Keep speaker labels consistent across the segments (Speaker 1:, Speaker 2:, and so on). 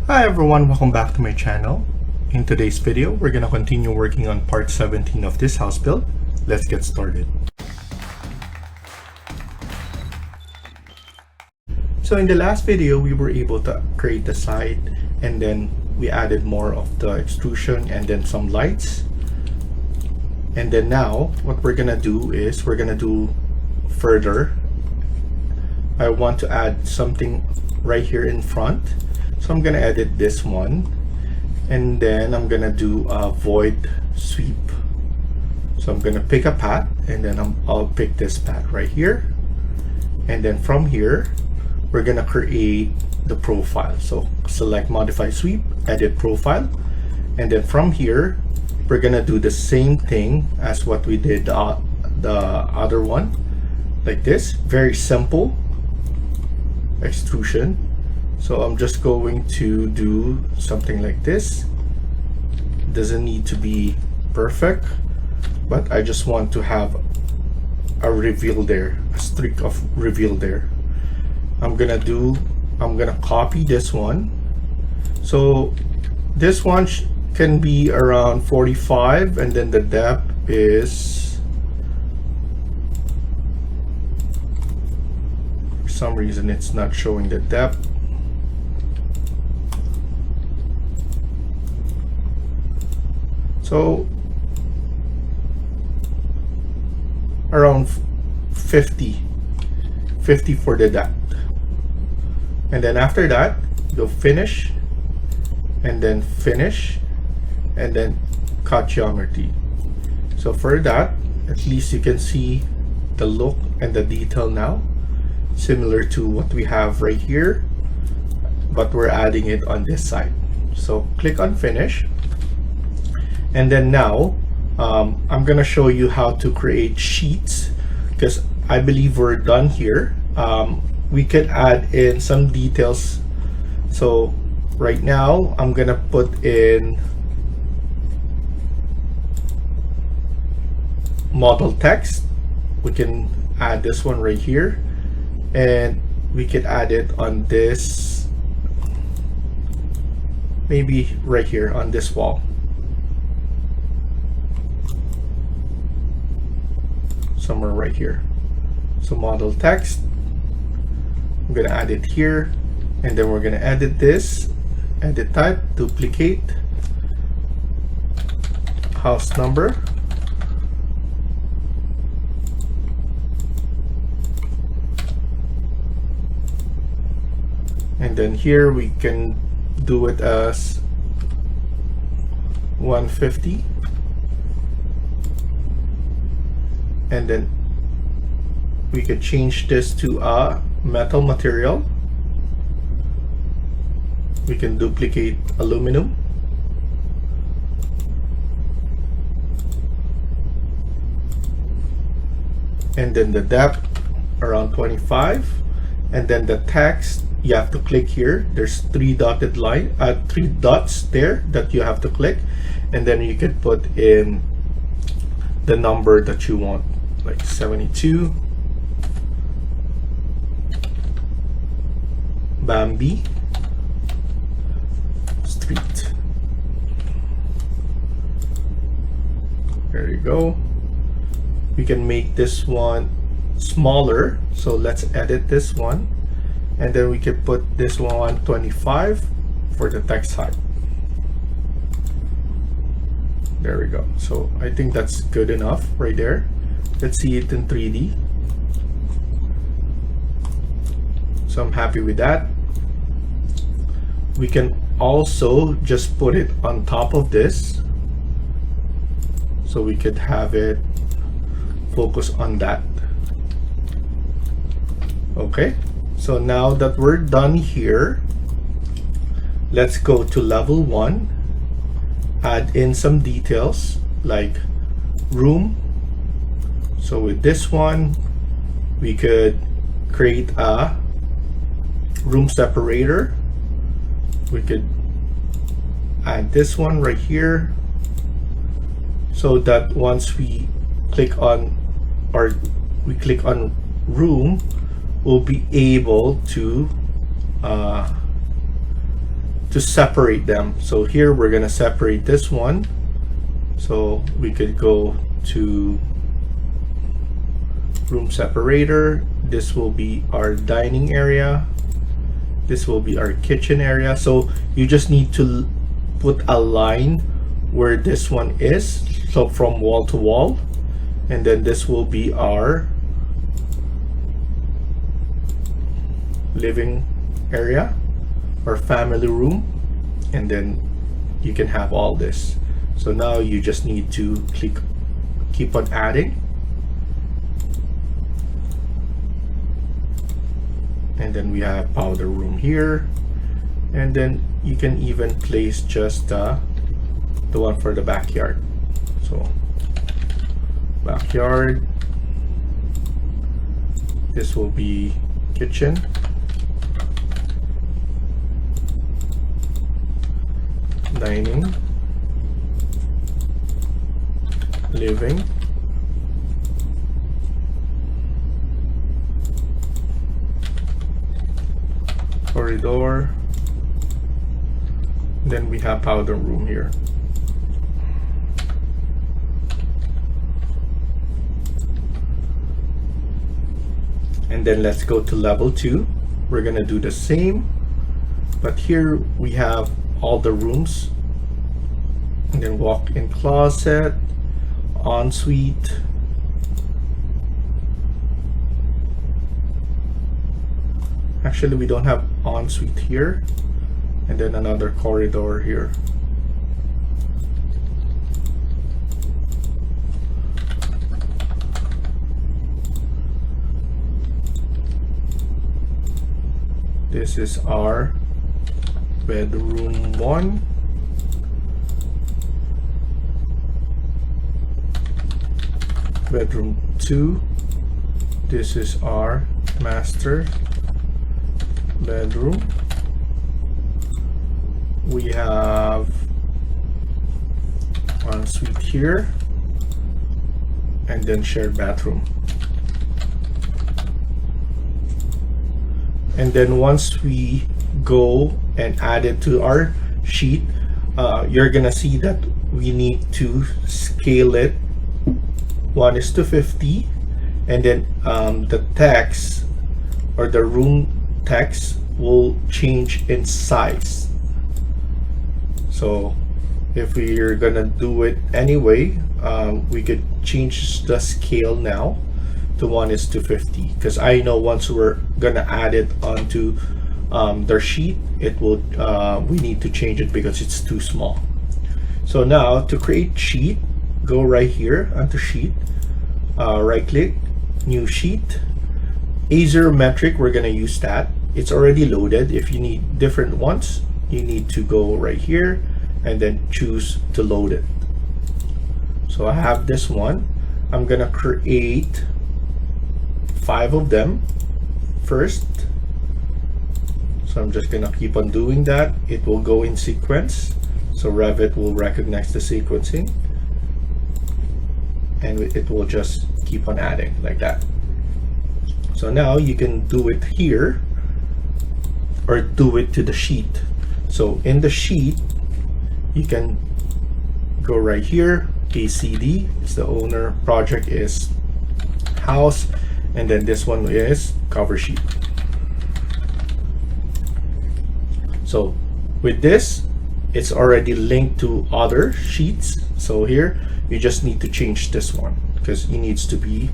Speaker 1: Hi everyone, welcome back to my channel. In today's video, we're gonna continue working on part 17 of this house build. Let's get started. So in the last video, we were able to create the side and then we added more of the extrusion and then some lights. And then now, what we're gonna do is we're gonna do further. I want to add something right here in front. So I'm gonna edit this one and then I'm gonna do a void sweep. So I'm gonna pick a path and then I'll pick this path right here. And then from here, we're gonna create the profile. So select modify sweep, edit profile. And then from here, we're gonna do the same thing as what we did the other one. Like this, very simple extrusion. So I'm just going to do something like this. Doesn't need to be perfect, but I just want to have a reveal there, a streak of reveal there. I'm gonna copy this one. So this one can be around 45 and then the depth is, for some reason it's not showing the depth. So around 50 for the depth. And then after that, you'll finish and then finish and then cut geometry. So for that, at least you can see the look and the detail now, similar to what we have right here, but we're adding it on this side. So click on finish. And then now I'm gonna show you how to create sheets, because I believe we're done here. We could add in some details. So right now I'm gonna put in model text. We can add this one right here and we could add it on this, maybe right here on this wall. Somewhere right here. So model text, I'm gonna add it here, and then we're gonna edit this, edit type, duplicate, house number, and then here we can do it as 150. And then we could change this to a metal material. We can duplicate aluminum. And then the depth around 25. And then the text, you have to click here. There's three dots there that you have to click. And then you can put in the number that you want, like 72, Bambi Street. There you go. We can make this one smaller, so let's edit this one, and then we can put this one 25 for the text height. There we go. So I think that's good enough right there. Let's see it in 3D. So I'm happy with that. We can also just put it on top of this, so we could have it focus on that. Okay, so now that we're done here, let's go to level 1. Add in some details like room. So with this one, we could create a room separator. We could add this one right here, so that once we click on room, we'll be able to to separate them. So here we're gonna separate this one. So we could go to room separator. This will be our dining area. This will be our kitchen area. So you just need to put a line where this one is. So from wall to wall. And then this will be our living area or family room. And then you can have all this. So now you just need to keep on adding. And then we have powder room here. And then you can even place just the one for the backyard. So backyard. This will be kitchen. Dining. Living. Corridor. Then we have powder room here. And then let's go to level 2. We're gonna do the same, but here we have all the rooms. And then walk-in closet, ensuite, actually we don't have ensuite here, and then another corridor here. This is our bedroom 1. Bedroom 2. This is our master bedroom. We have ensuite here, and then shared bathroom. And then once we go and add it to our sheet, you're gonna see that we need to scale it 1:50, and then the text or the room text will change in size. So if we're gonna do it anyway, we could change the scale now to 1:50, because I know once we're gonna add it onto their sheet, it will we need to change it because it's too small. So now to create sheet, go right here onto sheet, right click, new sheet, asymmetric. We're gonna use that. It's already loaded. If you need different ones, you need to go right here and then choose to load it. So I have this one. I'm gonna create 5 of them first. So I'm just gonna keep on doing that. It will go in sequence. So Revit will recognize the sequencing, and it will just keep on adding like that. So now you can do it here or do it to the sheet. So in the sheet, you can go right here, ACD is the owner, project is house, and then this one is cover sheet. So with this, it's already linked to other sheets. So here, you just need to change this one because it needs to be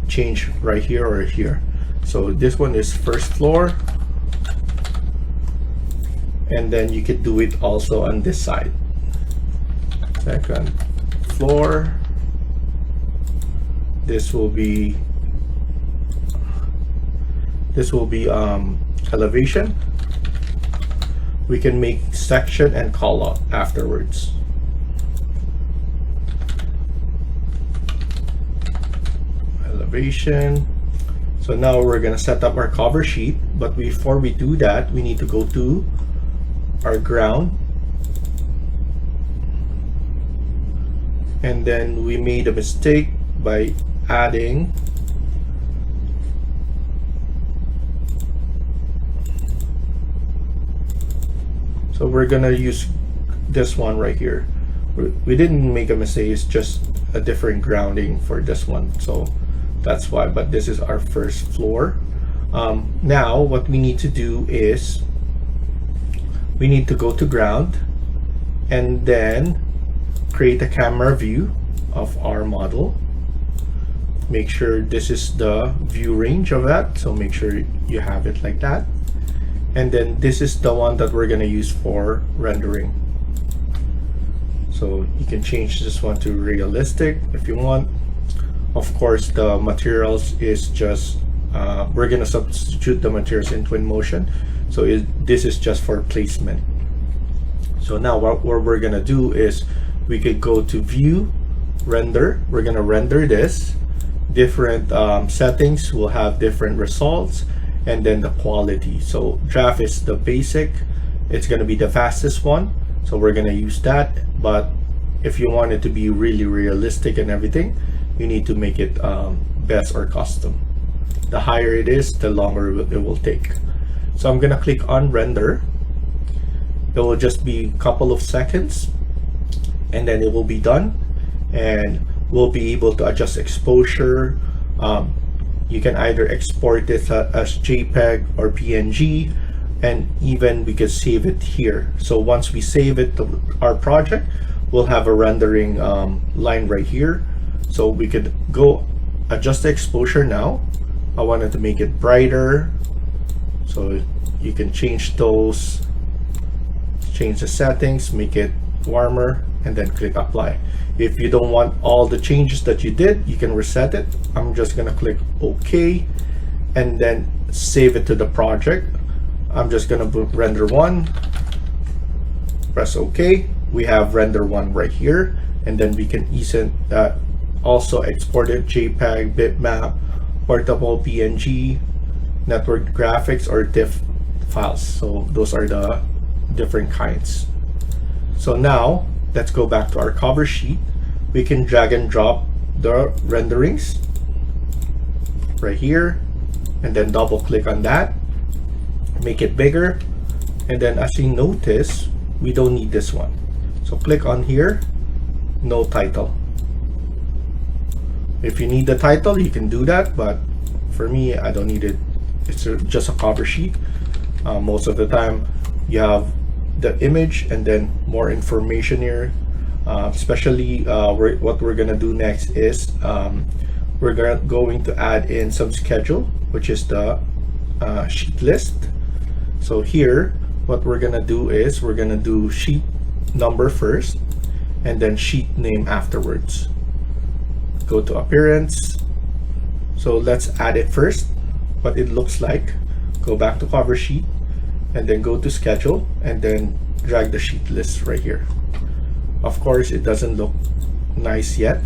Speaker 1: changed right here or here. So this one is first floor, and then you could do it also on this side. Second floor. This will be elevation. We can make section and call out afterwards. Elevation. So now we're gonna set up our cover sheet, but before we do that, we need to go to our ground, and then we made a mistake by adding So we're gonna use this one right here. We didn't make a mistake, it's just a different grounding for this one, so that's why. But this is our first floor. Now what we need to do is we need to go to ground and then create a camera view of our model. Make sure this is the view range of that, so make sure you have it like that. And then this is the one that we're gonna use for rendering. So you can change this one to realistic if you want. Of course, the materials is just we're gonna substitute the materials in Twinmotion, so this is just for placement. So now what we're gonna do is we could go to view, render. We're gonna render this. Different settings will have different results, and then the quality. So draft is the basic, it's gonna be the fastest one, so we're gonna use that. But if you want it to be really realistic and everything, you need to make it best or custom. The higher it is, the longer it will take. So I'm gonna click on render. It will just be a couple of seconds and then it will be done, and we'll be able to adjust exposure. You can either export this as JPEG or PNG, and even we can save it here. So once we save it to our project, we'll have a rendering line right here. So we could go adjust the exposure now. I wanted to make it brighter, so you can change those, change the settings, make it warmer, and then click apply. If you don't want all the changes that you did, you can reset it. I'm just gonna click OK and then save it to the project. I'm just gonna render one, press OK. We have render one right here, and then we can also export it JPEG, bitmap, portable PNG, network graphics, or TIFF files. So those are the different kinds. So now let's go back to our cover sheet. We can drag and drop the renderings right here, and then double click on that, make it bigger, and then as you notice, we don't need this one. So click on here, no title. If you need the title, you can do that, but for me, I don't need it. It's just a cover sheet. Most of the time, you have the image and then more information here. Especially what we're gonna do next is we're going to add in some schedule, which is the sheet list. So here, what we're gonna do is we're gonna do sheet number first and then sheet name afterwards. Go to appearance. So let's add it first, what it looks like. Go back to cover sheet and then go to schedule and then drag the sheet list right here. Of course, it doesn't look nice yet.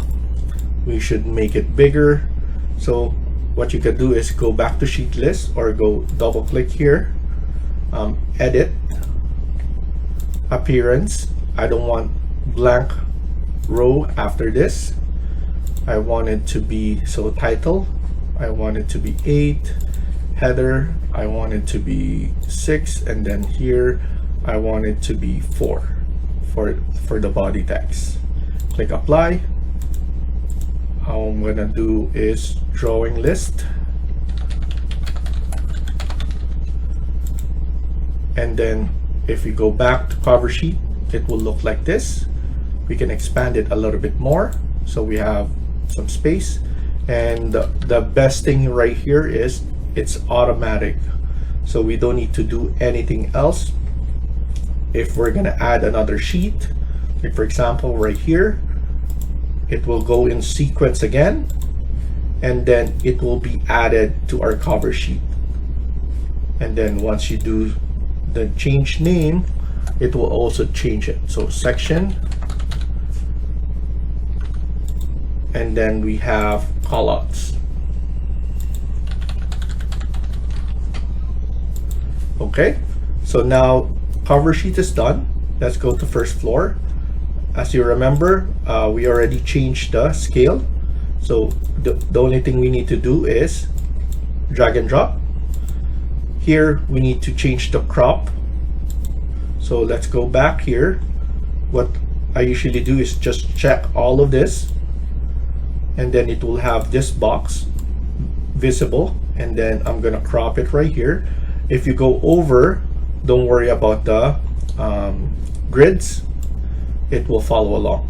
Speaker 1: We should make it bigger. So what you can do is go back to sheet list or go double click here, edit, appearance. I don't want blank row after this. I want it to be, so title, I want it to be 8, header, I want it to be 6, and then here I want it to be 4 for the body text. Click apply. All I'm gonna do is drawing list, and then if we go back to cover sheet, it will look like this. We can expand it a little bit more so we have some space, and the best thing right here is it's automatic, so we don't need to do anything else. If we're gonna add another sheet, like for example right here, it will go in sequence again, and then it will be added to our cover sheet. And then once you do the change name, it will also change it. So section, and then we have callouts. Okay, so now cover sheet is done. Let's go to first floor. As you remember, we already changed the scale. So the only thing we need to do is drag and drop. Here we need to change the crop. So let's go back here. What I usually do is just check all of this, and then it will have this box visible, and then I'm gonna crop it right here. If you go over, don't worry about the grids, it will follow along.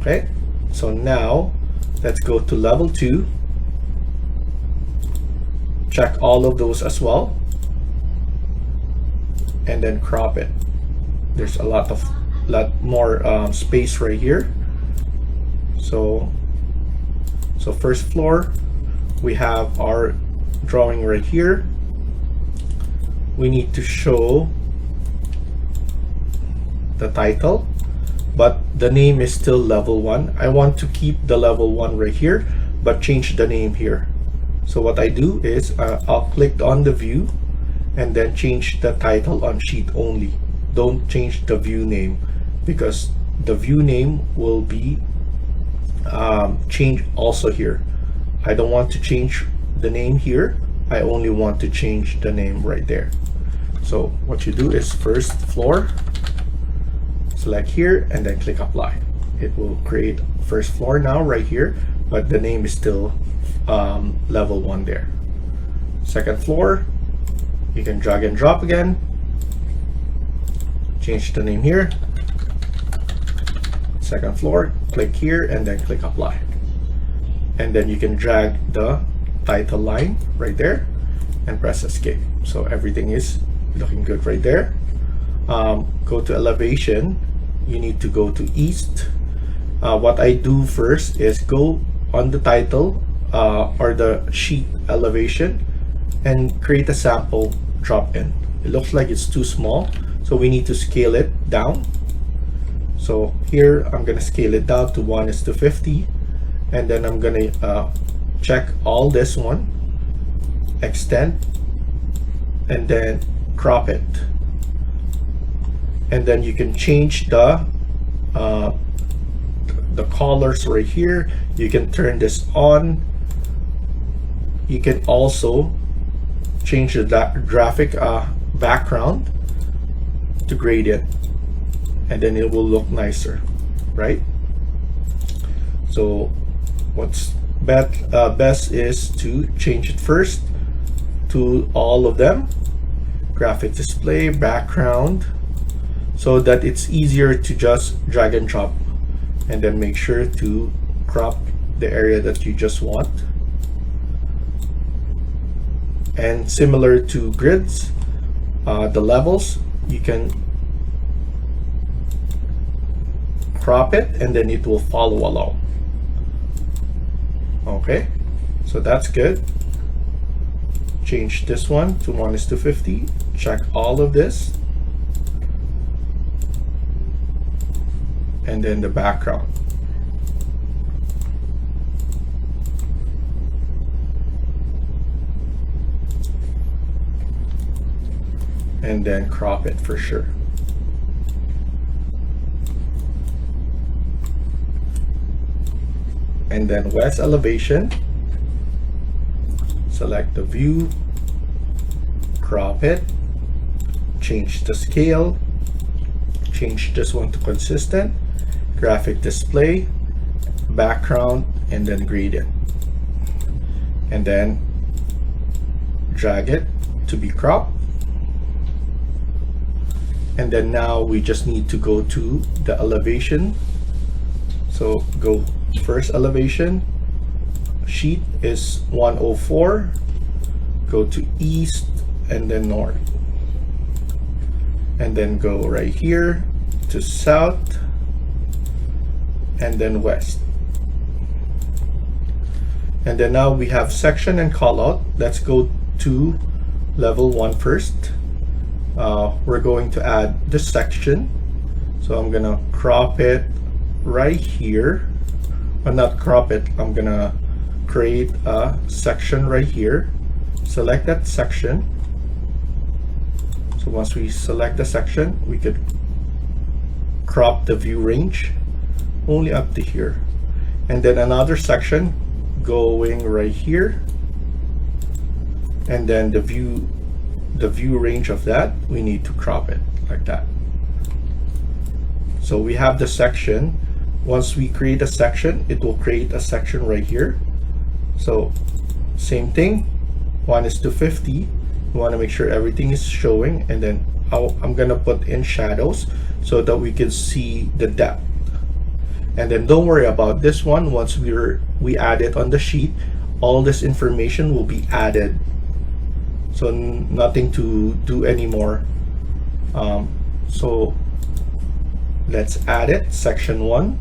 Speaker 1: Okay, so now let's go to level 2, check all of those as well, and then crop it. There's a lot more space right here. So first floor, we have our drawing right here. We need to show the title, but the name is still level 1. I want to keep the level 1 right here, but change the name here. So what I do is I'll click on the view and then change the title on sheet only. Don't change the view name, because the view name will be changed also here. I don't want to change the name here. I only want to change the name right there. So what you do is first floor, select here, and then click apply. It will create first floor now right here, but the name is still level 1 there. Second floor, you can drag and drop again, change the name here. Second floor, click here and then click apply, and then you can drag the title line right there and press escape. So everything is looking good right there. Go to elevation, you need to go to east. What I do first is go on the title or the sheet elevation and create a sample drop in. It looks like it's too small, so we need to scale it down. So here I'm gonna scale it down to 1:50, and then I'm gonna check all this one, extend, and then crop it. And then you can change the colors right here. You can turn this on. You can also change the graphic background to gradient, and then it will look nicer, right? So what's best is to change it first to all of them, graphic display, background, so that it's easier to just drag and drop, and then make sure to crop the area that you just want. And similar to grids, the levels, you can crop it and then it will follow along. Okay, so that's good. Change this one to 1:50. Check all of this, and then the background. And then crop it for sure. And then west elevation, select the view, crop it, change the scale, change this one to consistent, graphic display, background, and then gradient. And then drag it to be cropped. And then now we just need to go to the elevation. So go first elevation, sheet is 104, go to east and then north, and then go right here to south and then west. And then now we have section and call out. Let's go to level 1 first. We're going to add this section, so I'm gonna crop it right here, but not crop it, I'm gonna create a section right here, select that section. So once we select the section, we could crop the view range only up to here, and then another section going right here, and then the view the view range of that, we need to crop it like that. So we have the section. Once we create a section, it will create a section right here. So same thing, 1 is to 50. We want to make sure everything is showing, and then I'm gonna put in shadows so that we can see the depth. And then don't worry about this one. Once we add it on the sheet, all this information will be added, so nothing to do anymore. So let's add it, section 1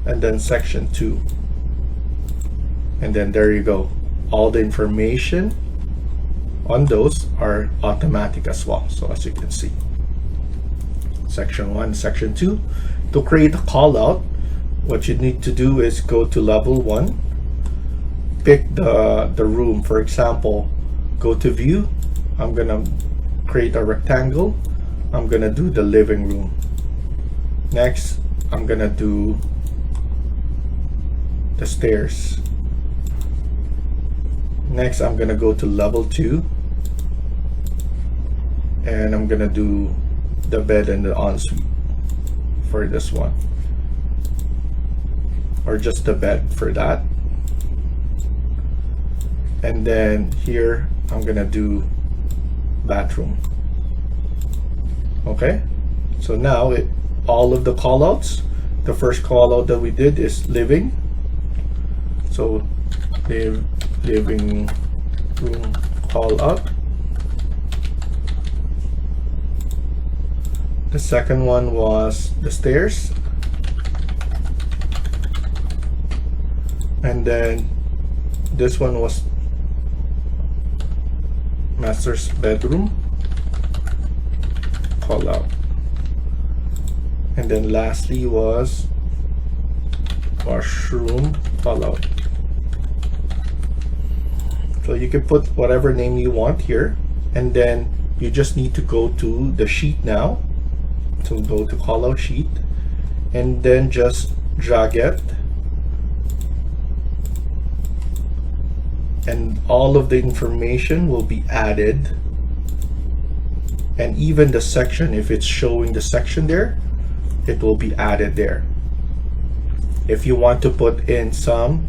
Speaker 1: and then section 2, and then there you go. All the information on those are automatic as well. So as you can see, section 1, section 2. To create a call out, what you need to do is go to level 1, pick the room. For example, go to view. I'm gonna create a rectangle. I'm gonna do the living room. Next, I'm gonna do the stairs. Next, I'm gonna go to level 2, and I'm gonna do the bed and the ensuite for this one, or just the bed for that. And then here I'm gonna do bathroom. Okay, so now all of the callouts, the first callout that we did is living. So living room call out. The second one was the stairs, and then this one was master's bedroom call out, and then lastly was washroom call out. So you can put whatever name you want here, and then you just need to go to the sheet now. So go to callout sheet, and then just drag it, and all of the information will be added, and even the section, if it's showing the section there, it will be added there. If you want to put in some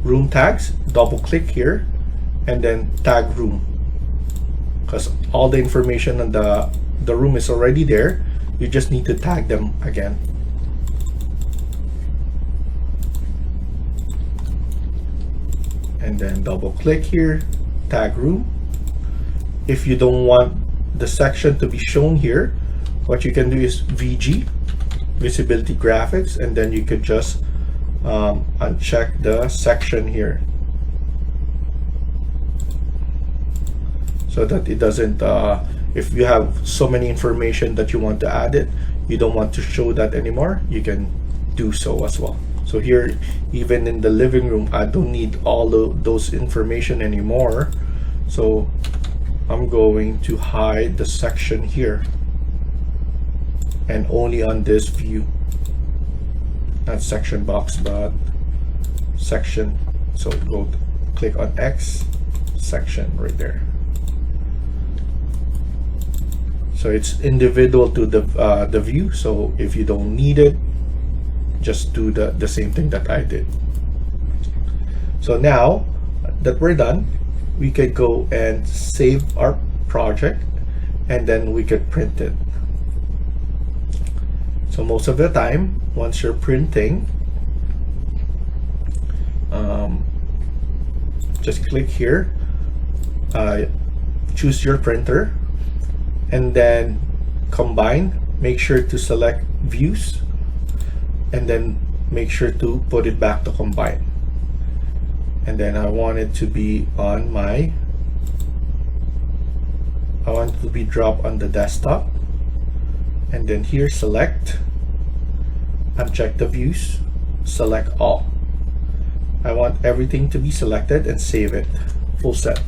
Speaker 1: room tags, double click here and then tag room, because all the information on the room is already there. You just need to tag them again. And then double click here, tag room. If you don't want the section to be shown here, what you can do is VG, visibility graphics, and then you could just uncheck the section here, so that it doesn't if you have so many information that you want to add it, you don't want to show that anymore, you can do so as well. So here, even in the living room, I don't need all of those information anymore, so I'm going to hide the section here and only on this view, not section box but section. So go click on X, section right there. So it's individual to the view, so if you don't need it, just do the same thing that I did. So now that we're done, we could go and save our project, and then we could print it. So most of the time, once you're printing, just click here, choose your printer, and then combine. Make sure to select views, and then make sure to put it back to combine. And then I want it to be on I want it to be dropped on the desktop, and then here select, uncheck the views, select all. I want everything to be selected and save it, full set.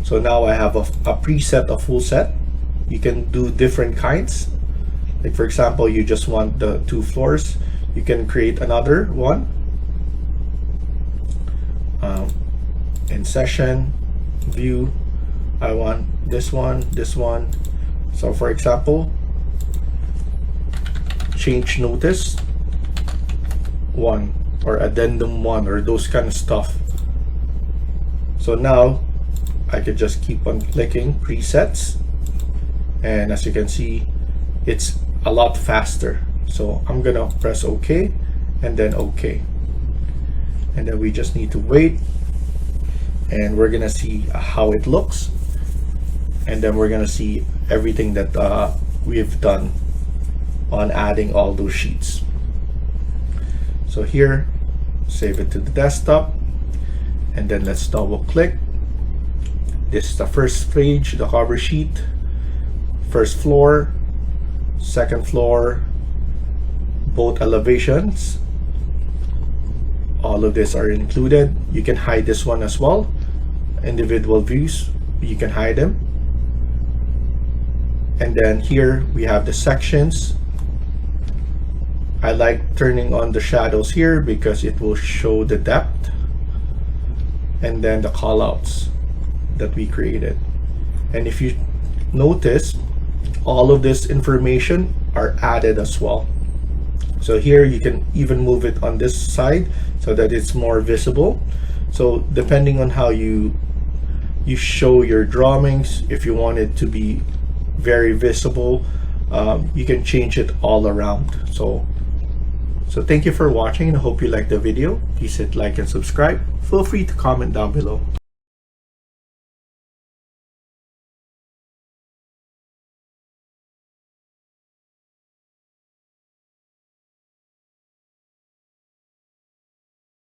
Speaker 1: So now I have a preset of full set. You can do different kinds. Like for example, you just want the 2 floors, you can create another one in session, view, I want this one. So for example, change notice 1 or addendum 1 or those kind of stuff. So now I could just keep on clicking presets, and as you can see, it's a lot faster. So I'm gonna press OK and then OK, and then we just need to wait, and we're gonna see how it looks, and then we're gonna see everything that we've done on adding all those sheets. So here, save it to the desktop, and then let's double click. This is the first page, the cover sheet, first floor, second floor, both elevations. All of this are included. You can hide this one as well. Individual views, you can hide them. And then here we have the sections. I like turning on the shadows here because it will show the depth, and then the callouts that we created. And if you notice, all of this information are added as well. So here you can even move it on this side so that it's more visible. So depending on how you show your drawings, if you want it to be very visible, you can change it all around. So thank you for watching, and I hope you liked the video. Please hit like and subscribe. Feel free to comment down below.